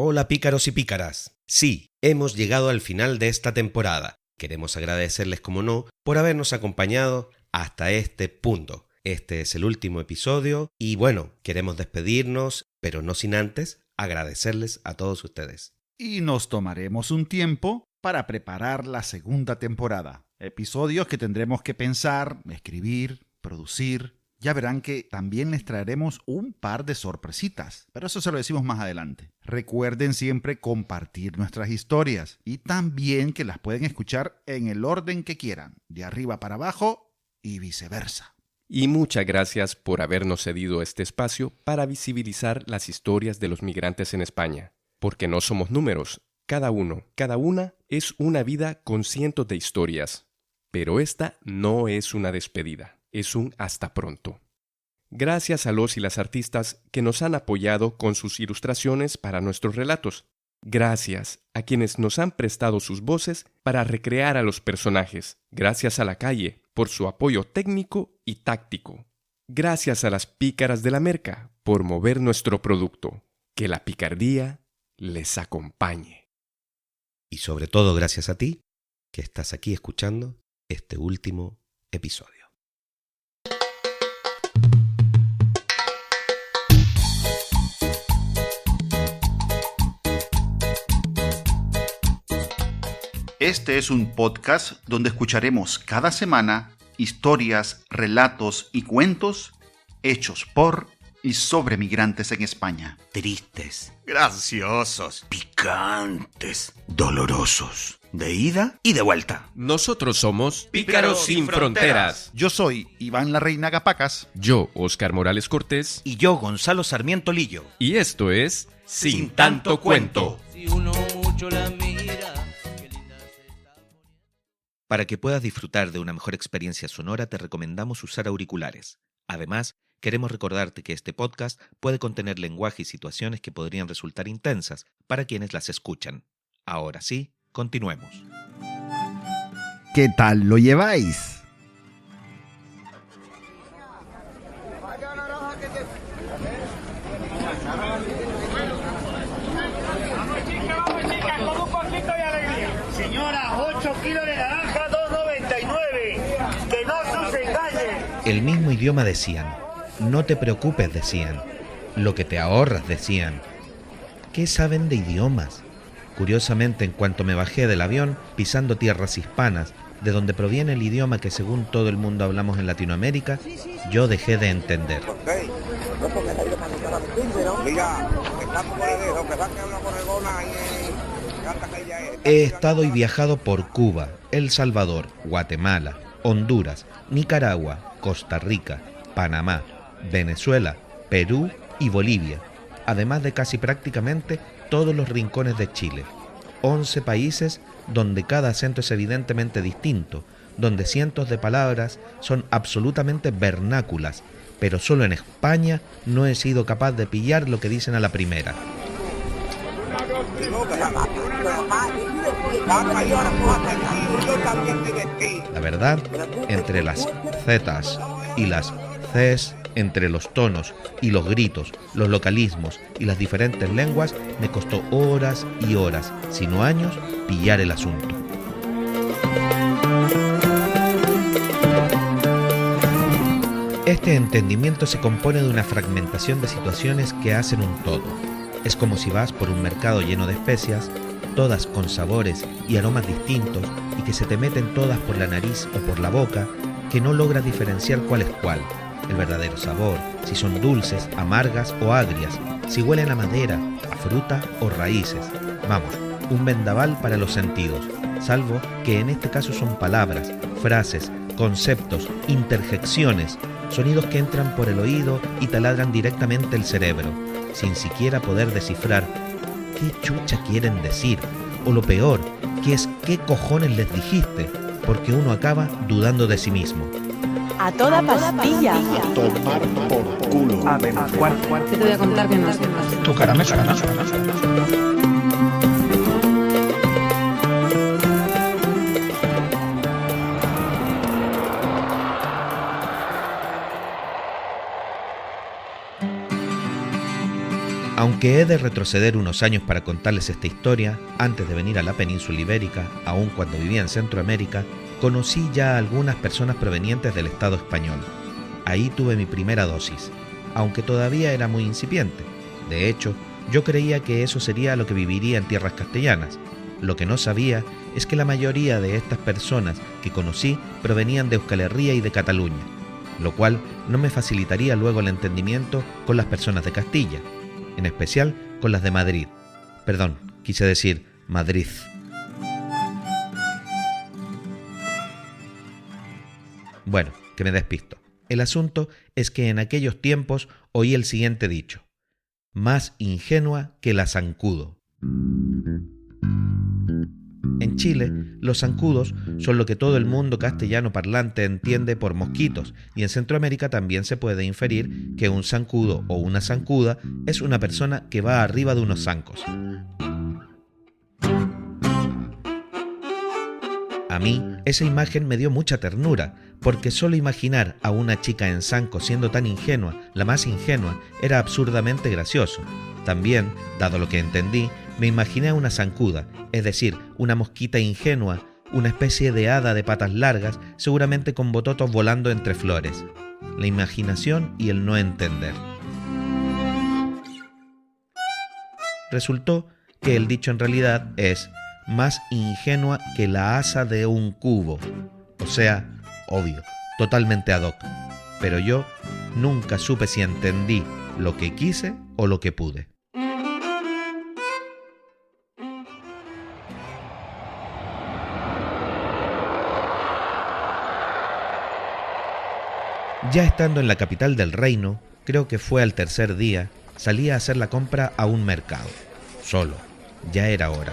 Hola pícaros y pícaras. Sí, hemos llegado al final de esta temporada. Queremos agradecerles, como no, por habernos acompañado hasta este punto. Este es el último episodio y bueno, queremos despedirnos, pero no sin antes agradecerles a todos ustedes. Y nos tomaremos un tiempo para preparar la segunda temporada. Episodios que tendremos que pensar, escribir, producir. Ya verán que también les traeremos un par de sorpresitas, pero eso se lo decimos más adelante. Recuerden siempre compartir nuestras historias y también que las pueden escuchar en el orden que quieran, de arriba para abajo y viceversa. Y muchas gracias por habernos cedido este espacio para visibilizar las historias de los migrantes en España. Porque no somos números, cada uno, cada una es una vida con cientos de historias. Pero esta no es una despedida. Es un hasta pronto. Gracias a los y las artistas que nos han apoyado con sus ilustraciones para nuestros relatos. Gracias a quienes nos han prestado sus voces para recrear a los personajes. Gracias a La Calle por su apoyo técnico y táctico. Gracias a las pícaras de la Merca por mover nuestro producto. Que la picardía les acompañe. Y sobre todo gracias a ti, que estás aquí escuchando este último episodio. Este es un podcast donde escucharemos cada semana historias, relatos y cuentos hechos por y sobre migrantes en España. Tristes, graciosos, picantes, dolorosos, de ida y de vuelta. Nosotros somos Pícaros Sin Fronteras. Yo soy Iván Larreinaga Pacas. Yo, Óscar Morales Cortés. Y yo, Gonzalo Sarmiento Lillo. Y esto es Sin Tanto Cuento. Si uno mucho la mira, qué linda se está poniendo. Para que puedas disfrutar de una mejor experiencia sonora, te recomendamos usar auriculares. Además, queremos recordarte que este podcast puede contener lenguaje y situaciones que podrían resultar intensas para quienes las escuchan. Ahora sí, continuemos. ¿Qué tal lo lleváis? Con un poquito de alegría. Señora, 8 kilos de naranja, 2,99. Que no sus engañen. El mismo idioma decían. No te preocupes, decían. Lo que te ahorras, decían. ¿Qué saben de idiomas? Curiosamente, en cuanto me bajé del avión, pisando tierras hispanas, de donde proviene el idioma que según todo el mundo hablamos en Latinoamérica, yo dejé de entender. He estado y viajado por Cuba, El Salvador, Guatemala, Honduras, Nicaragua, Costa Rica, Panamá, Venezuela, Perú y Bolivia, además de casi prácticamente todos los rincones de Chile. 11 países donde cada acento es evidentemente distinto, donde cientos de palabras son absolutamente vernáculas, pero solo en España no he sido capaz de pillar lo que dicen a la primera. La verdad, entre las zetas y las cs, entre los tonos y los gritos, los localismos y las diferentes lenguas, me costó horas y horas, si no años, pillar el asunto. Este entendimiento se compone de una fragmentación de situaciones que hacen un todo. Es como si vas por un mercado lleno de especias, todas con sabores y aromas distintos y que se te meten todas por la nariz o por la boca, que no logras diferenciar cuál es cuál. El verdadero sabor, si son dulces, amargas o agrias, si huelen a madera, a fruta o raíces. Vamos, un vendaval para los sentidos, salvo que en este caso son palabras, frases, conceptos, interjecciones, sonidos que entran por el oído y taladran directamente el cerebro, sin siquiera poder descifrar qué chucha quieren decir, o lo peor, que es qué cojones les dijiste, porque uno acaba dudando de sí mismo. A toda pastilla. Tomar por culo. A ver, ¿qué te voy a contar que no sepas? Tu cara me suena. Aunque he de retroceder unos años para contarles esta historia, antes de venir a la península ibérica, aun cuando vivía en Centroamérica, conocí ya a algunas personas provenientes del Estado español. Ahí tuve mi primera dosis, aunque todavía era muy incipiente. De hecho, yo creía que eso sería lo que viviría en tierras castellanas. Lo que no sabía es que la mayoría de estas personas que conocí provenían de Euskal Herria y de Cataluña, lo cual no me facilitaría luego el entendimiento con las personas de Castilla, en especial con las de Madrid. Perdón, quise decir Madrid. Bueno, que me despisto. El asunto es que en aquellos tiempos oí el siguiente dicho: más ingenua que la zancudo. En Chile, los zancudos son lo que todo el mundo castellano parlante entiende por mosquitos, y en Centroamérica también se puede inferir que un zancudo o una zancuda es una persona que va arriba de unos zancos. A mí, esa imagen me dio mucha ternura, porque solo imaginar a una chica en zanco siendo tan ingenua, la más ingenua, era absurdamente gracioso. También, dado lo que entendí, me imaginé a una zancuda, es decir, una mosquita ingenua, una especie de hada de patas largas, seguramente con bototos volando entre flores. La imaginación y el no entender. Resultó que el dicho en realidad es más ingenua que la asa de un cubo. O sea, obvio, totalmente ad hoc. Pero yo nunca supe si entendí lo que quise o lo que pude. Ya estando en la capital del reino, creo que fue al tercer día, salí a hacer la compra a un mercado. Solo. Ya era hora.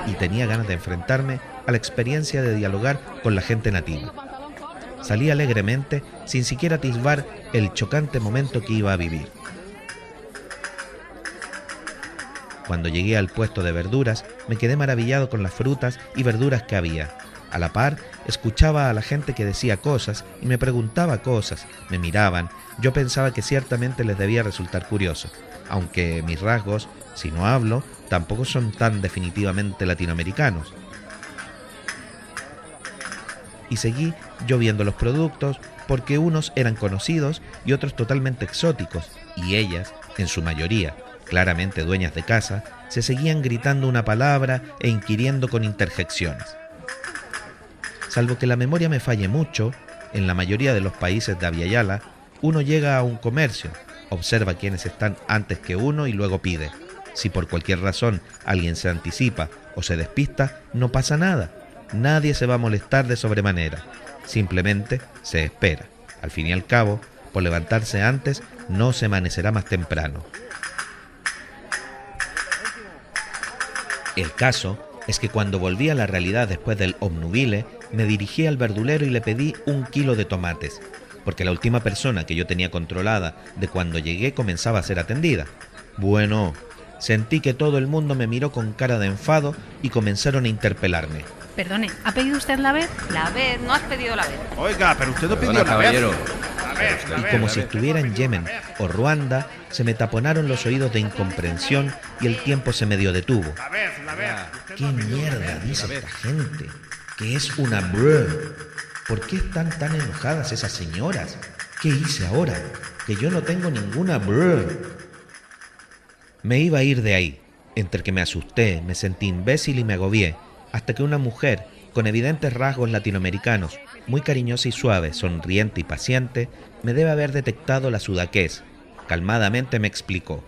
Y tenía ganas de enfrentarme a la experiencia de dialogar con la gente nativa. Salí alegremente, sin siquiera atisbar el chocante momento que iba a vivir. Cuando llegué al puesto de verduras, me quedé maravillado con las frutas y verduras que había. A la par, escuchaba a la gente que decía cosas y me preguntaba cosas, me miraban. Yo pensaba que ciertamente les debía resultar curioso, aunque mis rasgos, si no hablo, tampoco son tan definitivamente latinoamericanos. Y seguí yo viendo los productos, porque unos eran conocidos y otros totalmente exóticos, y ellas, en su mayoría, claramente dueñas de casa, se seguían gritando una palabra e inquiriendo con interjecciones. Salvo que la memoria me falle mucho, en la mayoría de los países de Abya Yala, uno llega a un comercio, observa quiénes están antes que uno y luego pide. Si por cualquier razón alguien se anticipa o se despista, no pasa nada. Nadie se va a molestar de sobremanera. Simplemente se espera. Al fin y al cabo, por levantarse antes, no se amanecerá más temprano. El caso es que cuando volví a la realidad después del obnubile, me dirigí al verdulero y le pedí 1 kilo de tomates, porque la última persona que yo tenía controlada de cuando llegué comenzaba a ser atendida. Bueno, sentí que todo el mundo me miró con cara de enfado y comenzaron a interpelarme. Perdone, ¿ha pedido usted la vez? La vez, no has pedido la vez. Oiga, pero usted no pidió Perdona, la vez. caballero. Y como si estuviera en Yemen o Ruanda, se me taponaron los oídos de incomprensión y el tiempo se medio detuvo. ¿Qué mierda dice esta gente? ¿Qué es una brr? ¿Por qué están tan enojadas esas señoras? ¿Qué hice ahora? Que yo no tengo ninguna brr. Me iba a ir de ahí, entre que me asusté, me sentí imbécil y me agobié, hasta que una mujer, con evidentes rasgos latinoamericanos, muy cariñosa y suave, sonriente y paciente, me debe haber detectado la sudaquez. Calmadamente me explicó.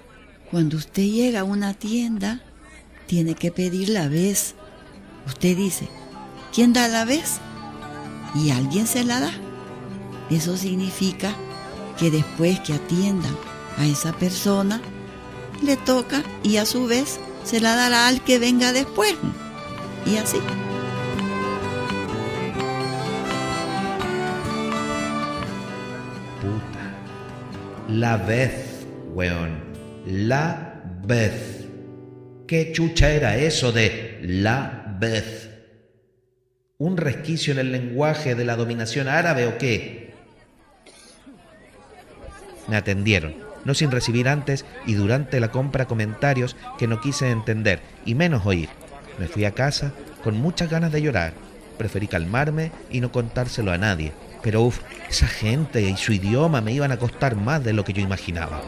Cuando usted llega a una tienda, tiene que pedir la vez. Usted dice, ¿quién da la vez? Y alguien se la da. Eso significa que después que atiendan a esa persona, le toca y a su vez se la dará al que venga después. Y así. La vez, weón. La vez. ¿Qué chucha era eso de la vez? ¿Un resquicio en el lenguaje de la dominación árabe o qué? Me atendieron, no sin recibir antes y durante la compra comentarios que no quise entender y menos oír. Me fui a casa con muchas ganas de llorar. Preferí calmarme y no contárselo a nadie. Pero esa gente y su idioma me iban a costar más de lo que yo imaginaba.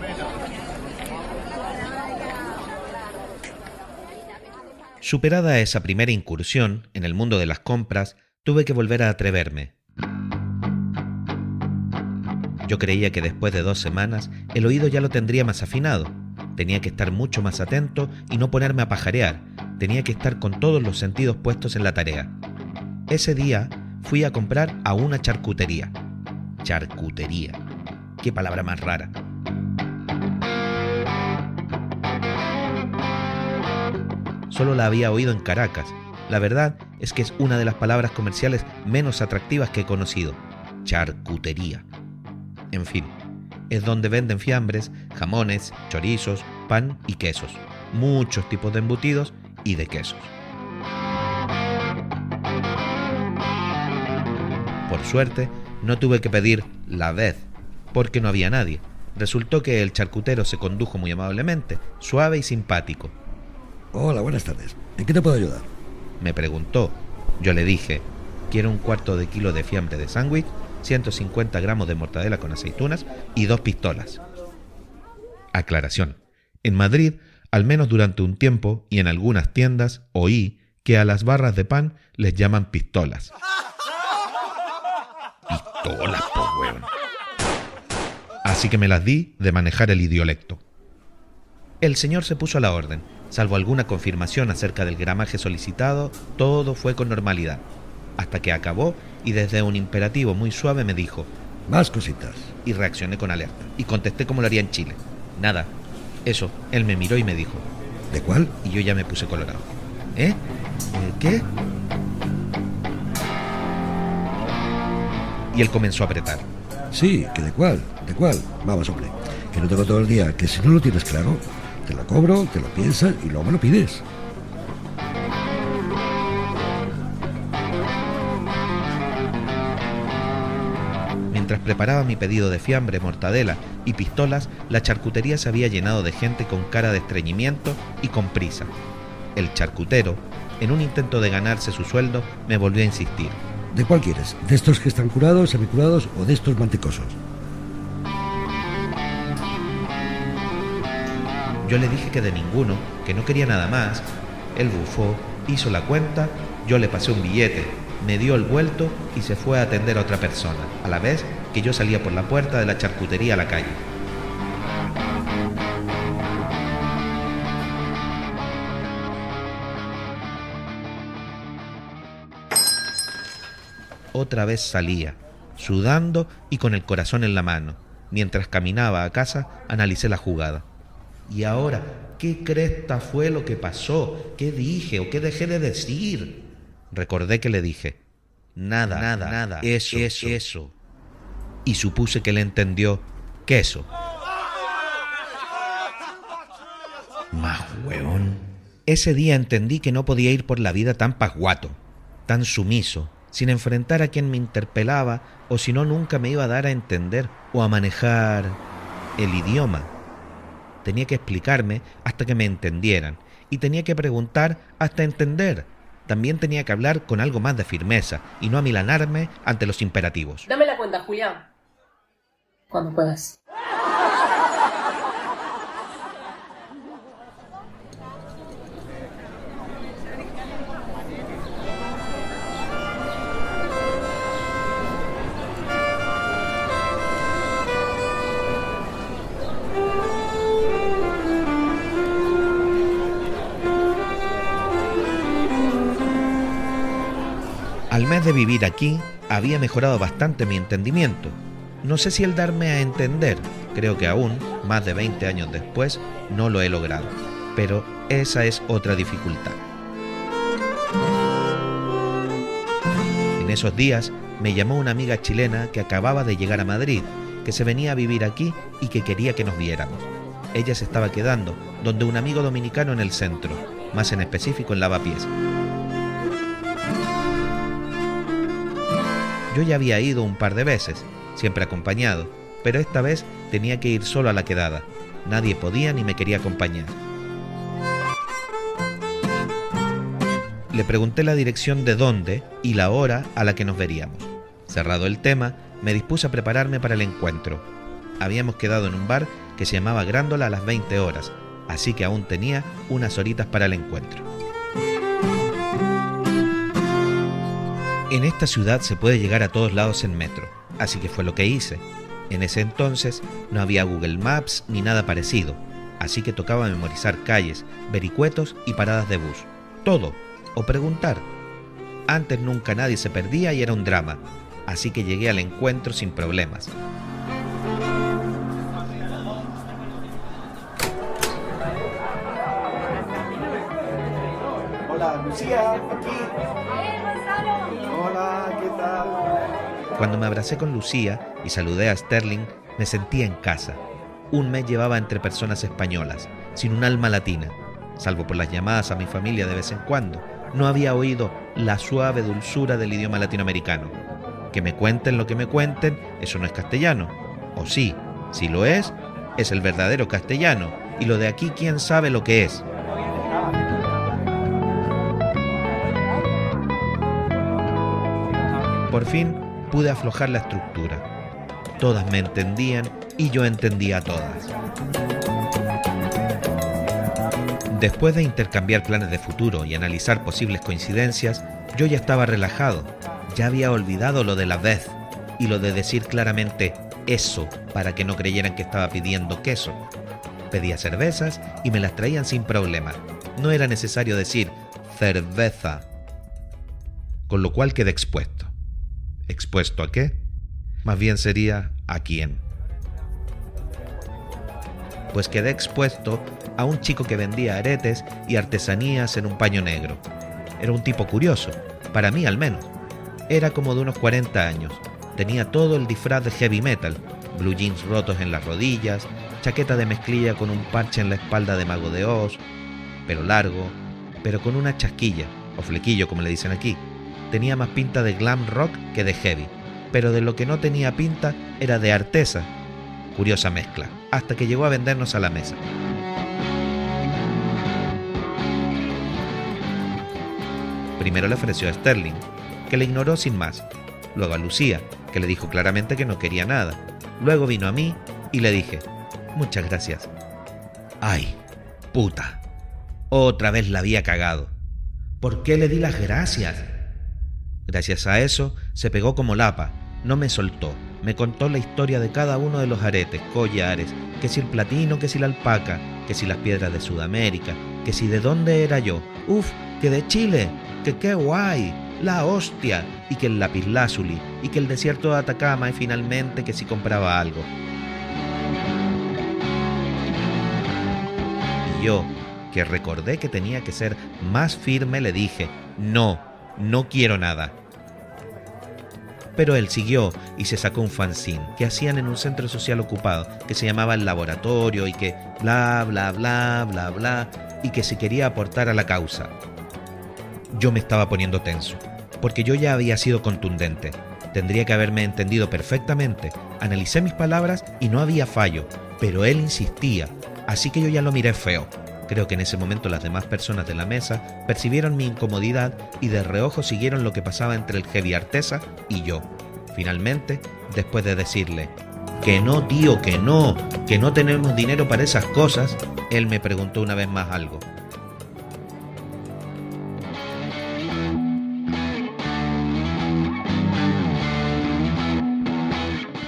Superada esa primera incursión en el mundo de las compras, tuve que volver a atreverme. Yo creía que después de 2 semanas el oído ya lo tendría más afinado. Tenía que estar mucho más atento y no ponerme a pajarear. Tenía que estar con todos los sentidos puestos en la tarea. Ese día fui a comprar a una charcutería. Charcutería. Qué palabra más rara. Solo la había oído en Caracas. La verdad es que es una de las palabras comerciales menos atractivas que he conocido. Charcutería. En fin, es donde venden fiambres, jamones, chorizos, pan y quesos. Muchos tipos de embutidos y de quesos. Por suerte, no tuve que pedir la vez, porque no había nadie. Resultó que el charcutero se condujo muy amablemente, suave y simpático. Hola, buenas tardes. ¿En qué te puedo ayudar? Me preguntó. Yo le dije, quiero 1/4 kilo de fiambre de sándwich, 150 gramos de mortadela con aceitunas y 2 pistolas. Aclaración. En Madrid, al menos durante un tiempo y en algunas tiendas, oí que a las barras de pan les llaman pistolas. Pistolas, po hueón. Así que me las di de manejar el idiolecto. El señor se puso a la orden. Salvo alguna confirmación acerca del gramaje solicitado, todo fue con normalidad. Hasta que acabó y desde un imperativo muy suave me dijo: más cositas. Y reaccioné con alerta. Y contesté como lo haría en Chile. Nada. Eso, él me miró y me dijo: ¿de cuál? Y yo ya me puse colorado. ¿Qué? Y él comenzó a apretar. Sí, que de cuál. Vamos, hombre, que no tengo todo el día, que si no lo tienes claro, te lo cobro, te lo piensas y luego me lo pides. Mientras preparaba mi pedido de fiambre, mortadela y pistolas, la charcutería se había llenado de gente con cara de estreñimiento y con prisa. El charcutero, en un intento de ganarse su sueldo, me volvió a insistir. ¿De cuál quieres? ¿De estos que están curados, semicurados o de estos mantecosos? Yo le dije que de ninguno, que no quería nada más. Él bufó, hizo la cuenta, yo le pasé un billete, me dio el vuelto y se fue a atender a otra persona, a la vez que yo salía por la puerta de la charcutería a la calle. Otra vez salía, sudando y con el corazón en la mano. Mientras caminaba a casa, analicé la jugada. ¿Y ahora qué cresta fue lo que pasó? ¿Qué dije o qué dejé de decir? Recordé que le dije: nada, eso. Y supuse que él entendió: queso. Más hueón. Ese día entendí que no podía ir por la vida tan pasguato, tan sumiso, sin enfrentar a quien me interpelaba, o si no nunca me iba a dar a entender o a manejar el idioma. Tenía que explicarme hasta que me entendieran, y tenía que preguntar hasta entender. También tenía que hablar con algo más de firmeza y no amilanarme ante los imperativos. Dame la cuenta, Julián. Cuando puedas. Al mes de vivir aquí, había mejorado bastante mi entendimiento. No sé si el darme a entender, creo que aún, más de 20 años después, no lo he logrado. Pero esa es otra dificultad. En esos días me llamó una amiga chilena que acababa de llegar a Madrid, que se venía a vivir aquí y que quería que nos viéramos. Ella se estaba quedando donde un amigo dominicano en el centro, más en específico en Lavapiés. Yo ya había ido un par de veces, siempre acompañado, pero esta vez tenía que ir solo a la quedada. Nadie podía ni me quería acompañar. Le pregunté la dirección de dónde y la hora a la que nos veríamos. Cerrado el tema, me dispuse a prepararme para el encuentro. Habíamos quedado en un bar que se llamaba Grándola a las 20 horas, así que aún tenía unas horitas para el encuentro. En esta ciudad se puede llegar a todos lados en metro, así que fue lo que hice. En ese entonces no había Google Maps ni nada parecido, así que tocaba memorizar calles, vericuetos y paradas de bus. Todo, o preguntar. Antes nunca nadie se perdía y era un drama, así que llegué al encuentro sin problemas. Hola, Lucía, aquí. Hola, ¿qué tal? Cuando me abracé con Lucía y saludé a Sterling, me sentía en casa. Un mes llevaba entre personas españolas, sin un alma latina. Salvo por las llamadas a mi familia de vez en cuando, no había oído la suave dulzura del idioma latinoamericano. Que me cuenten lo que me cuenten, eso no es castellano. O sí, si lo es el verdadero castellano, y lo de aquí quién sabe lo que es. Por fin pude aflojar la estructura. Todas me entendían y yo entendía a todas. Después de intercambiar planes de futuro y analizar posibles coincidencias, yo ya estaba relajado. Ya había olvidado lo de la vez y lo de decir claramente eso para que no creyeran que estaba pidiendo queso. Pedía cervezas y me las traían sin problema. No era necesario decir cerveza. Con lo cual quedé expuesto. ¿Expuesto a qué? Más bien sería ¿a quién? Pues quedé expuesto a un chico que vendía aretes y artesanías en un paño negro. Era un tipo curioso, para mí al menos. Era como de unos 40 años. Tenía todo el disfraz de heavy metal, blue jeans rotos en las rodillas, chaqueta de mezclilla con un parche en la espalda de Mago de Oz, pelo largo, pero con una chasquilla, o flequillo como le dicen aquí. Tenía más pinta de glam rock que de heavy, pero de lo que no tenía pinta era de artesa. Curiosa mezcla, hasta que llegó a vendernos a la mesa. Primero le ofreció a Sterling, que le ignoró sin más. Luego a Lucía, que le dijo claramente que no quería nada. Luego vino a mí y le dije, muchas gracias. ¡Ay, puta! Otra vez la había cagado. ¿Por qué le di las gracias? Gracias a eso, se pegó como lapa. No me soltó. Me contó la historia de cada uno de los aretes, collares, que si el platino, que si la alpaca, que si las piedras de Sudamérica, que si de dónde era yo. ¡Uf! ¡Que de Chile! ¡Que qué guay! ¡La hostia! Y que el lapislázuli, y que el desierto de Atacama, y finalmente que si compraba algo. Y yo, que recordé que tenía que ser más firme, le dije, no quiero nada. Pero él siguió y se sacó un fanzine que hacían en un centro social ocupado, que se llamaba El Laboratorio y que bla, bla, bla, bla, bla, y que se quería aportar a la causa. Yo me estaba poniendo tenso, porque yo ya había sido contundente. Tendría que haberme entendido perfectamente. Analicé mis palabras y no había fallo, pero él insistía, así que yo ya lo miré feo. Creo que en ese momento las demás personas de la mesa percibieron mi incomodidad y de reojo siguieron lo que pasaba entre el heavy artesa y yo. Finalmente, después de decirle, que no tío, que no tenemos dinero para esas cosas, él me preguntó una vez más algo.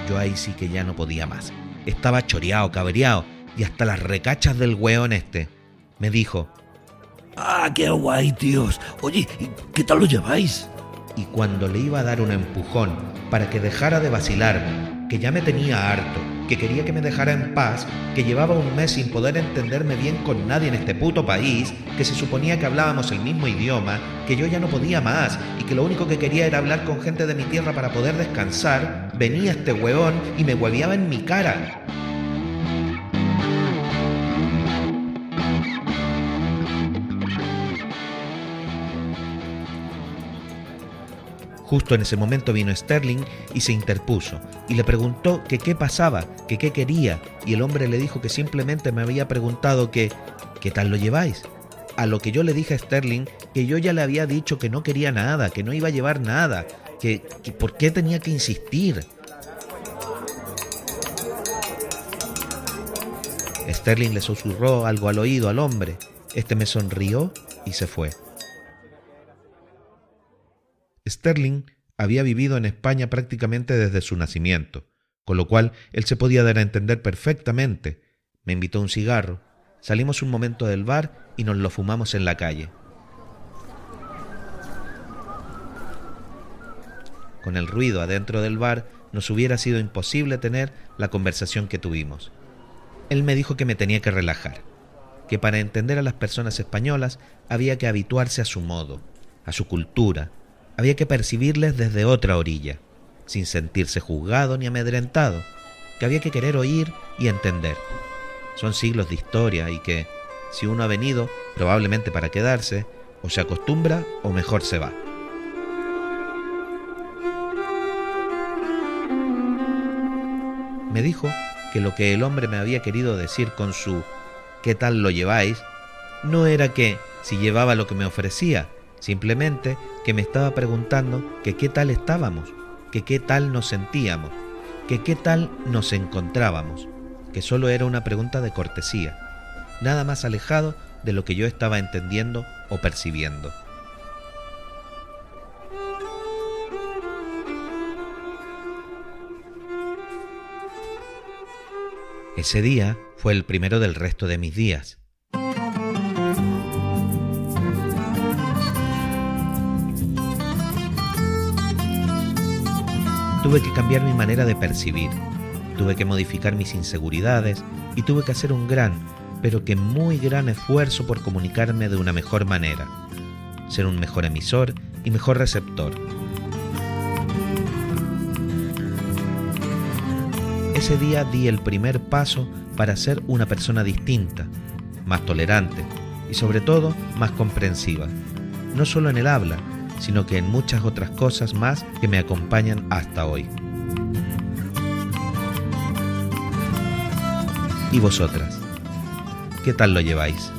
Yo ahí sí que ya no podía más. Estaba choreado, cabreado y hasta las recachas del weón este. Me dijo, ¡ah, qué guay, tíos! Oye, ¿qué tal lo lleváis? Y cuando le iba a dar un empujón para que dejara de vacilarme, que ya me tenía harto, que quería que me dejara en paz, que llevaba un mes sin poder entenderme bien con nadie en este puto país, que se suponía que hablábamos el mismo idioma, que yo ya no podía más y que lo único que quería era hablar con gente de mi tierra para poder descansar, venía este hueón y me hueveaba en mi cara. Justo en ese momento vino Sterling y se interpuso y le preguntó que qué pasaba, que qué quería, y el hombre le dijo que simplemente me había preguntado que ¿qué tal lo lleváis? A lo que yo le dije a Sterling que yo ya le había dicho que no quería nada, que no iba a llevar nada, que por qué tenía que insistir. Sterling le susurró algo al oído al hombre. Este me sonrió y se fue. Sterling había vivido en España prácticamente desde su nacimiento, con lo cual él se podía dar a entender perfectamente. Me invitó a un cigarro, salimos un momento del bar y nos lo fumamos en la calle. Con el ruido adentro del bar nos hubiera sido imposible tener la conversación que tuvimos. Él me dijo que me tenía que relajar, que para entender a las personas españolas había que habituarse a su modo, a su cultura. Había que percibirles desde otra orilla, sin sentirse juzgado ni amedrentado, que había que querer oír y entender. Son siglos de historia y que, si uno ha venido, probablemente para quedarse, o se acostumbra o mejor se va. Me dijo que lo que el hombre me había querido decir con su ¿qué tal lo lleváis? No era que si llevaba lo que me ofrecía, simplemente que me estaba preguntando que qué tal estábamos, que qué tal nos sentíamos, que qué tal nos encontrábamos, que solo era una pregunta de cortesía, nada más alejado de lo que yo estaba entendiendo o percibiendo. Ese día fue el primero del resto de mis días. Tuve que cambiar mi manera de percibir, tuve que modificar mis inseguridades y tuve que hacer un gran, pero que muy gran esfuerzo por comunicarme de una mejor manera, ser un mejor emisor y mejor receptor. Ese día di el primer paso para ser una persona distinta, más tolerante y sobre todo más comprensiva, no solo en el habla, sino que en muchas otras cosas más que me acompañan hasta hoy. ¿Y vosotras? ¿Qué tal lo lleváis?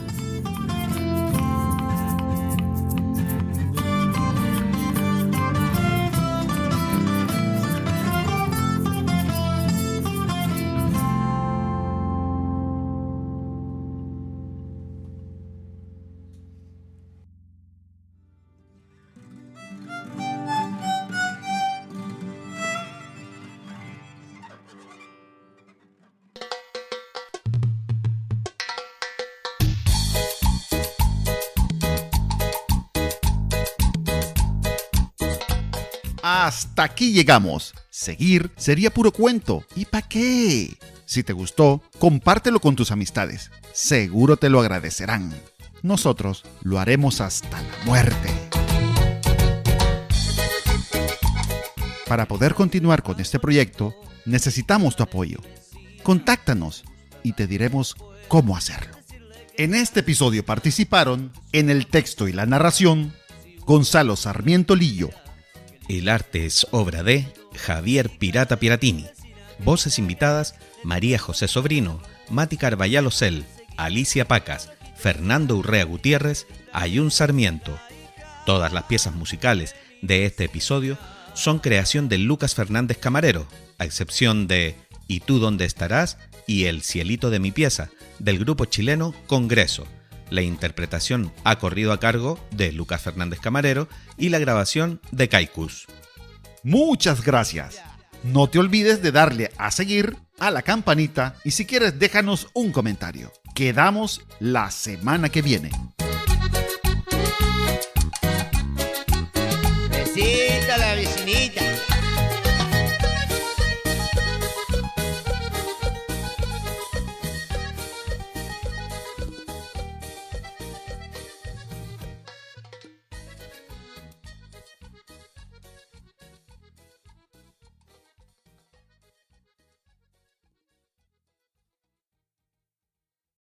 Hasta aquí llegamos. Seguir sería puro cuento. ¿Y para qué? Si te gustó, compártelo con tus amistades. Seguro te lo agradecerán. Nosotros lo haremos hasta la muerte. Para poder continuar con este proyecto, necesitamos tu apoyo. Contáctanos y te diremos cómo hacerlo. En este episodio participaron, en el texto y la narración, Gonzalo Sarmiento Lillo. El arte es obra de Javier Pirata Piratini. Voces invitadas: María José Sobrino, Mati Carballal Ocel, Alicia Pacas, Fernando Urrea Gutiérrez, Ayun Sarmiento. Todas las piezas musicales de este episodio son creación de Lucas Fernández Camarero, a excepción de ¿Y tú dónde estarás? Y El cielito de mi pieza, del grupo chileno Congreso. La interpretación ha corrido a cargo de Lucas Fernández Camarero y la grabación de Kaikus. Muchas gracias. No te olvides de darle a seguir, a la campanita y si quieres déjanos un comentario. Quedamos la semana que viene. Besita a la vecinita.